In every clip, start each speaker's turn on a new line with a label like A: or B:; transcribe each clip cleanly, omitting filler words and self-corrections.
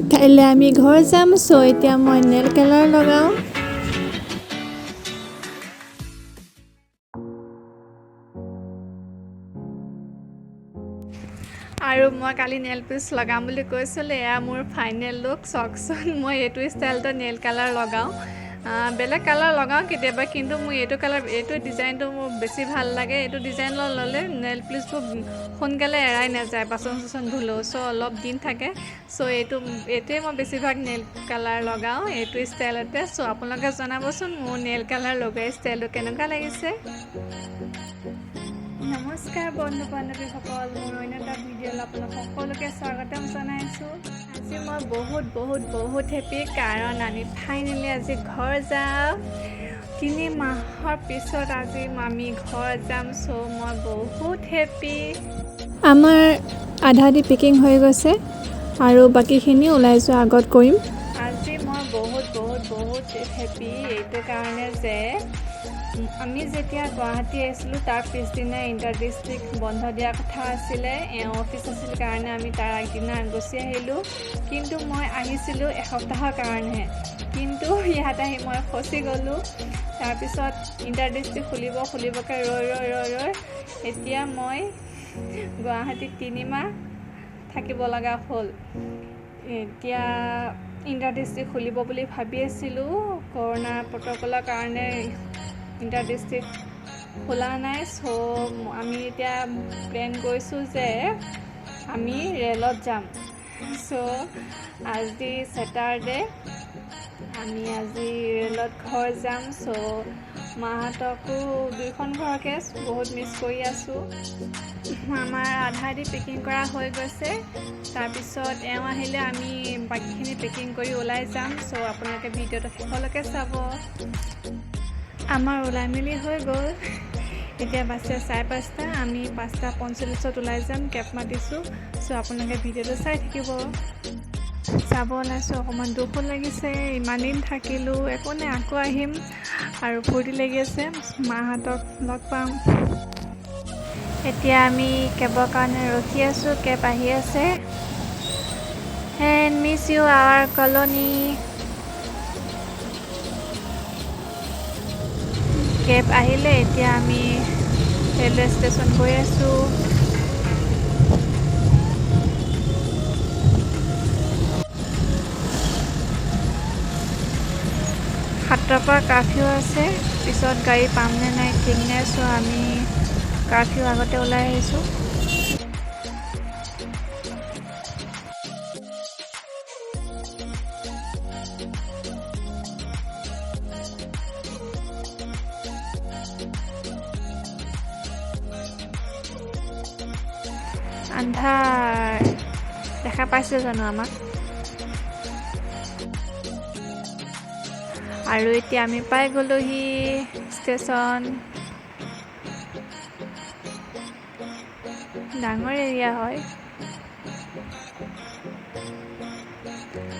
A: কাইলৈ আমি ঘৰ যাম এতিয়া মই নেল কালাৰ লগাওঁ আৰু মই কালি নেল পিচ লগাম বুলি কৈছিলোঁ এয়া মোৰ ফাইনেল লুক চাওকচোন মই এইটো ষ্টাইলতে নেল কালাৰ লগাওঁ বেলেগ কালাৰ লগাওঁ কেতিয়াবা কিন্তু মোৰ এইটো ডিজাইনটো মোৰ বেছি ভাল লাগে এইটো ডিজাইন ল'লে নেল পিচবোৰ সোনকালে এৰাই নাযায় বাচন ধুলেও অলপ দিন থাকে এইটোৱে মই বেছিভাগ নেল কালাৰ লগাওঁ এইটো ষ্টাইলতে আপোনালোকে জনাবচোন মোৰ নেল কালাৰ লগোৱা ষ্টাইলটো কেনেকুৱা লাগিছে নমস্কাৰ বন্ধু বান্ধৱীসকল মোৰ অন্য এটা ভিডিঅ'লৈ আপোনালোক সকলোকে স্বাগতম জনাইছোঁ আজি মই বহুত হেপী কাৰণ আমি ফাইনেলি আজি ঘৰ যাম 3 মাহৰ পিছত আজি আমি ঘৰ যাম মই বহুত হেপী আমাৰ আধা দি পেকিং হৈ গৈছে আৰু বাকীখিনি ওলাই যোৱা আগত কৰিম আজি মই বহুত হেপী এইটো কাৰণে যে আমি যেতিয়া গুৱাহাটী আহিছিলোঁ তাৰ পিছদিনা ইণ্টাৰ ডিষ্ট্ৰিক্ট বন্ধ দিয়া কথা আছিলে অফিচ আছিল কাৰণে আমি তাৰ আগদিনা গুচি আহিলোঁ কিন্তু মই আহিছিলোঁ এসপ্তাহৰ কাৰণেহে কিন্তু ইয়াত আহি মই ফচি গ'লোঁ তাৰপিছত ইণ্টাৰ ডিষ্ট্ৰিক্ট খুলিবকৈ ৰৈ এতিয়া মই গুৱাহাটীত 3 মাহ থাকিব লগা হ'ল এতিয়া ইণ্টাৰ ডিষ্ট্ৰিক্ট খুলিব বুলি ভাবি আছিলোঁ কৰোণা প্ৰট'কলৰ কাৰণে ইণ্টাৰ ডিষ্ট্ৰিক্ট খোলা নাই আমি এতিয়া প্লেন কৰিছোঁ যে আমি ৰেলত যাম আজি ছেটাৰডে আমি আজি ৰেলত ঘৰ যাম মাহঁতকো 2খন ঘৰকে বহুত মিছ কৰি আছোঁ আমাৰ আধা দি পেকিং কৰা হৈ গৈছে তাৰপিছত এওঁ আহিলে আমি বাকীখিনি পেকিং কৰি ওলাই যাম আপোনালোকে ভিডিঅ'টো শেষলৈকে চাব আমাৰ ওলাই মেলি হৈ গ'ল এতিয়া বাজে 5:30 আমি 5:45 ওলাই যাম কেব মাতিছোঁ আপোনালোকে ভিডিঅ'টো চাই থাকিব যাব ওলাইছোঁ অকণমান দুখো লাগিছে ইমান দিন থাকিলোঁ একো নাই আকৌ আহিম আৰু ফূৰ্তি লাগি আছে মাহঁতক লগ পাম এতিয়া আমি কেবৰ কাৰণে ৰখি আছোঁ কেব আহি আছে and miss you our colony cab আহিলে এতিয়া আমি ৰেলৱে ষ্টেচন গৈ আছোঁ 7টাৰ পৰা কাৰফিউ আছে পিছত গাড়ী পাম নে নাই ঠিক নাই আমি কাৰফিউ আগতে ওলাই আহিছোঁ আন্ধাৰ দেখা পাইছে জানো আমাক আৰু এতিয়া আমি পাই গ'লোহি ষ্টেচন ডাঙৰ এৰিয়া হয়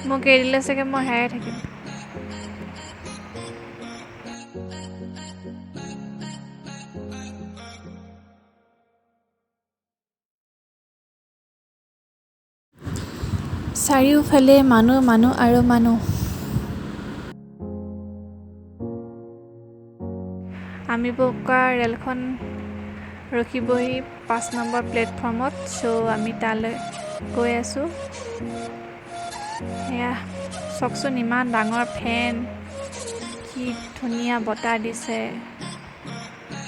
A: মোক এৰিলে চাগে মই হেৰাই থাকিম চাৰিওফালে মানুহ আৰু মানুহ আমি বুক কৰা ৰেলখন ৰখিবহি 5 নম্বৰ প্লেটফৰ্মত আমি তালৈ গৈ আছোঁ এয়া চাওকচোন ইমান ডাঙৰ ফেন কি ধুনীয়া বতাহ দিছে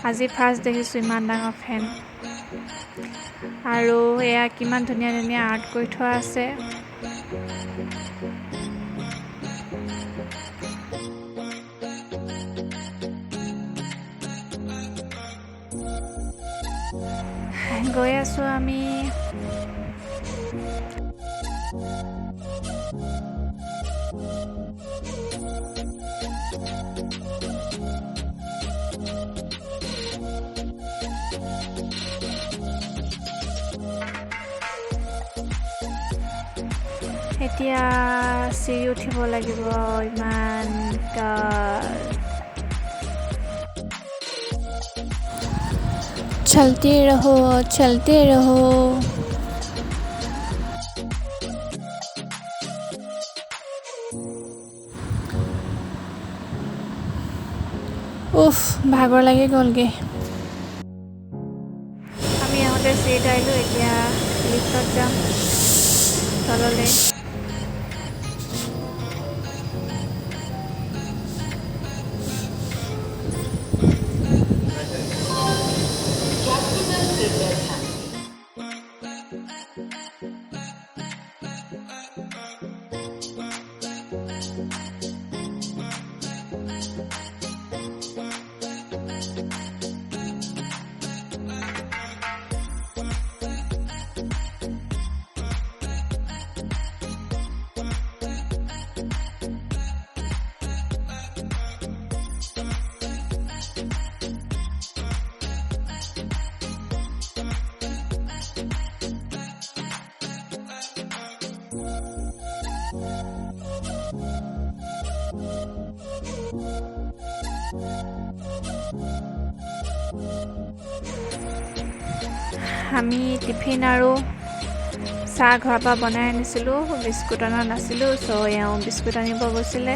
A: আজি ফাৰ্ষ্ট দেখিছোঁ ইমান ডাঙৰ ফেন আৰু এয়া কিমান ধুনীয়া আৰ্ট কৰি থোৱা আছে গৈ আছোঁ আমি এতিয়া চিৰি উঠিব লাগিব ইমান চলতে ৰহো উফ ভাগৰ লাগি গ'লগৈ। আমি আহোঁতে চিট আহিলোঁ, এতিয়া লিফ্টত যাম তললৈ। আমি টিফিন আৰু চাহ ঘৰৰ পৰা বনাই আনিছিলোঁ, বিস্কুট অনা নাছিলোঁ, এওঁ বিস্কুট আনিব গৈছিলে।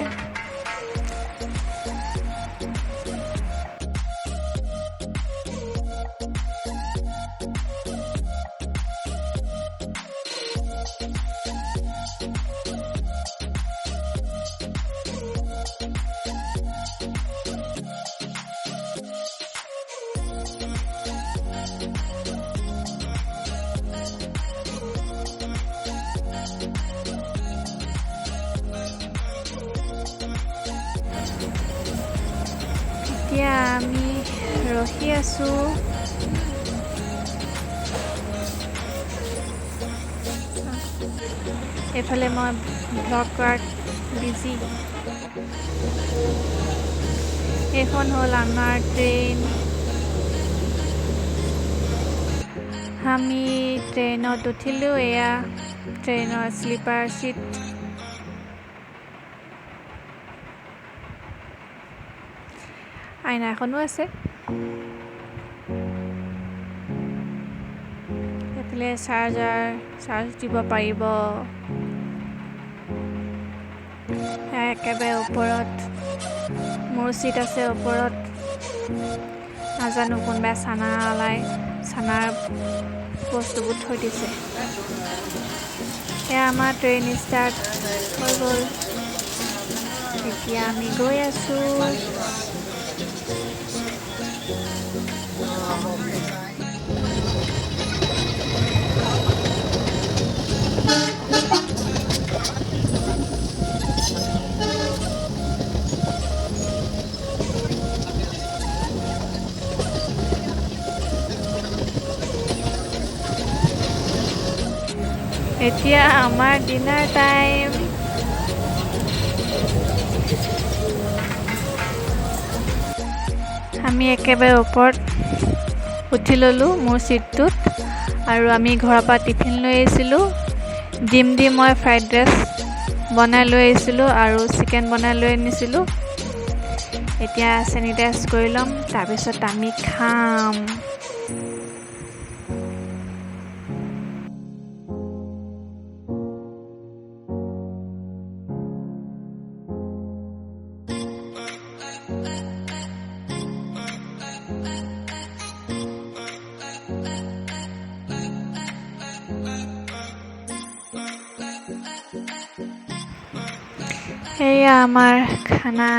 A: এতিয়া আমি ৰখি আছোঁ। এইফালে মই ব্লগ কৰাত বিজি। এইখন হ'ল আমাৰ ট্ৰেইন। আমি ট্ৰেইনত উঠিলোঁ, এয়া ট্ৰেইনৰ স্লিপাৰ চিট। আইনা এখনো আছে। এইফালে চাৰ্জ দিব পাৰিব। একেবাৰে ওপৰত মোৰ চিট আছে ওপৰত। নাজানো কোনোবাই চানাৰ বস্তুবোৰ থৈ দিছে। এয়া আমাৰ ট্ৰেইন ষ্টাৰ্ট হৈ গ'ল। এতিয়া আমি গৈ আছোঁ। এতিয়া আমাৰ ডিনাৰ টাইম। আমি একেবাৰে ওপৰত উঠি ল'লোঁ মোৰ ছিটটোত, আৰু আমি ঘৰৰ পৰা টিফিন লৈ আহিছিলোঁ। ডিম দি মই ফ্ৰাইড ৰাইচ বনাই লৈ আহিছিলোঁ আৰু চিকেন বনাই লৈ আনিছিলোঁ। এতিয়া চেনিটাইজ কৰি ল'ম, তাৰপিছত আমি খাম। এয়া আমাৰ খানা।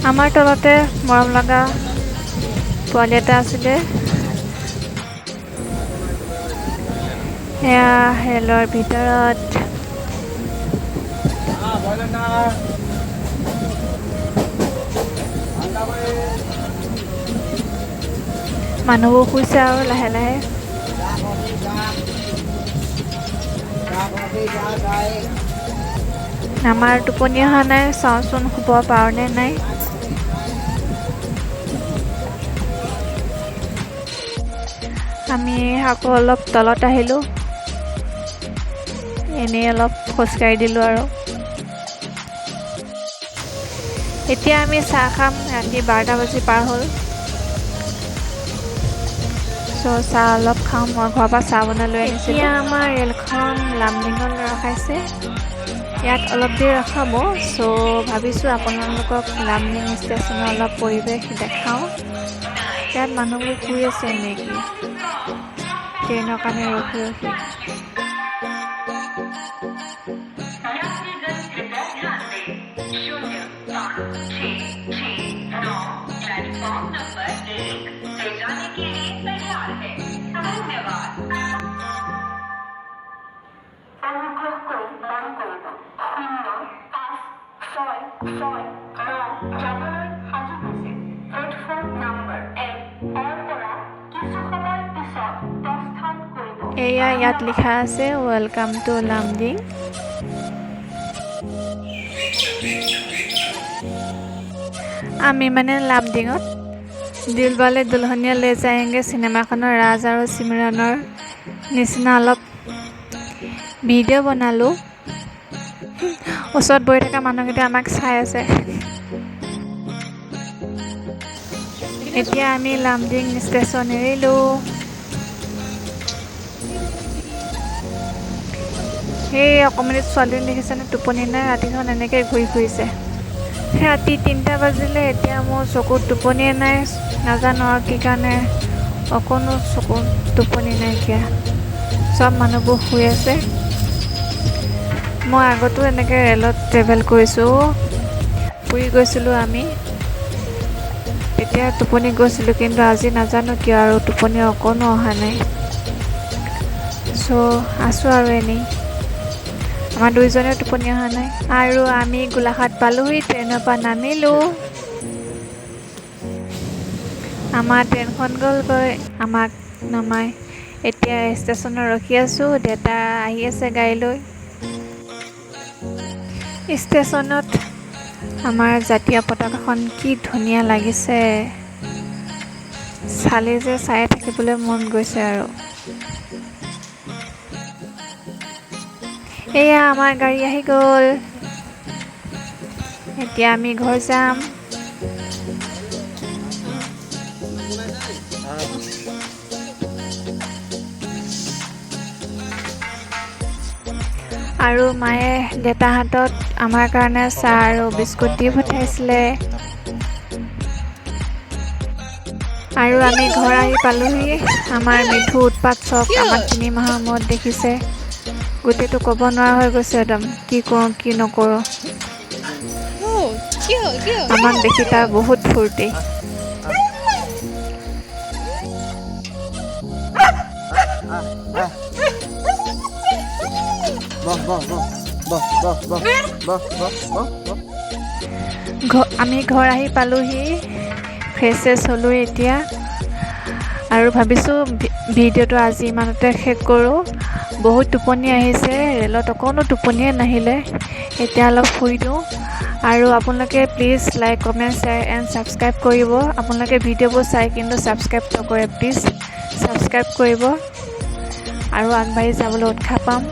A: আমাৰ তলতে মৰম লগা পোৱালি এটা আছিলে। এয়া ৰেলৰ ভিতৰত মানুহবোৰ শুইছে আৰু লাহে লাহে। আমাৰ টোপনি অহা নাই, চাওঁচোন শুব পাৰোঁ নে নাই। আমি আকৌ অলপ তলত আহিলোঁ, এনেই অলপ খোজকাঢ়ি দিলোঁ আৰু। এতিয়া আমি চাহ খাম, ৰাতি 12টা বাজি পাৰ হ'ল। চাহ অলপ খাওঁ, মই ঘৰৰ পৰা চাহ বনাই লৈ আহিছিলোঁ। এতিয়া আমাৰ ৰেলখন লামডিঙত ৰখাইছে, ইয়াত অলপ দেৰি ৰখাব। ভাবিছোঁ আপোনালোকক লামডিং ষ্টেচনৰ অলপ পৰিৱেশ দেখাওঁ। ইয়াত মানুহবোৰ শুই আছে নেকি ট্ৰেইনৰ কাৰণে ৰখি ৰখি। এয়া ইয়াত লিখা আছে ৱেলকাম টু লামডিং। আমি মানে লামডিঙত দিলৱালে দুলহনিয়া লে যায়েংগে চিনেমাখনৰ ৰাজ আৰু চিমৰণৰ নিচিনা অলপ ভিডিঅ' বনালোঁ। ওচৰত বহি থকা মানুহকেইটা আমাক চাই আছে। এতিয়া আমি লামডিং ষ্টেচন এৰিলোঁ। সেই অকণমানি ছোৱালীজনী দেখিছেনে, টোপনি নাই, ৰাতিখন এনেকৈ ঘূৰি ফুৰিছে। ৰাতি 3টা বাজিলে, এতিয়া মোৰ চকুত টোপনিয়ে নাই, নাজানো আৰু কি কাৰণে অকণো চকুত টোপনি নাইকিয়া। চব মানুহবোৰ শুই আছে। মই আগতো এনেকৈ ৰেলত ট্ৰেভেল কৰিছোঁ, ফুৰি গৈছিলোঁ আমি, তেতিয়া টোপনি গৈছিলোঁ, কিন্তু আজি নাজানো কিয় আৰু টোপনি অকণো অহা নাই। আছোঁ আৰু এনেই, আমাৰ দুইজনেও টোপনি অহা নাই। আৰু আমি গোলাঘাট পালোহি, ট্ৰেইনৰ পৰা নামিলোঁ। আমাৰ ট্ৰেইনখন গ'লগৈ, আমাক নমাই। এতিয়া ষ্টেচনত ৰখি আছোঁ, দেউতা আহি আছে গাড়ী লৈ। ষ্টেচনত আমাৰ জাতীয় পতাকাখন কি ধুনীয়া লাগিছে, চালে যে চাই থাকিবলৈ মন গৈছে আৰু। এয়া আমাৰ গাড়ী আহি গ'ল, এতিয়া আমি ঘৰ যাম। আৰু মায়ে দেউতাৰ হাতত আমাৰ কাৰণে চাহ আৰু বিস্কুট দি পঠাইছিলে। আৰু আমি ঘৰ আহি পালোহি। আমাৰ মিঠু উৎপাত চব আমাক 3 মাহৰ মূৰত দেখিছে, গোটেইটো ক'ব নোৱাৰা হৈ গৈছে একদম, কি কৰোঁ কি নকৰোঁ। আমাক দেখি তাৰ বহুত ফূৰ্তি। আমি ঘৰ আহি পালোহি, ফ্ৰেছ হ'লোঁ এতিয়া, আৰু ভাবিছোঁ ভিডিঅ'টো আজি ইমানতে শেষ কৰোঁ। বহুত টোপনি আহিছে, ৰেলত অকণো টোপনিয়ে নাহিলে। এতিয়া অলপ শুই দিওঁ। আৰু আপোনালোকে please like, comment, share and subscribe কৰিব। আপোনালোকে ভিডিঅ'বোৰ চাই কিন্তু ছাবস্ক্ৰাইব নকৰে, প্লিজ ছাবস্ক্ৰাইব কৰিব আৰু আগবাঢ়ি যাবলৈ উৎসাহ পাম।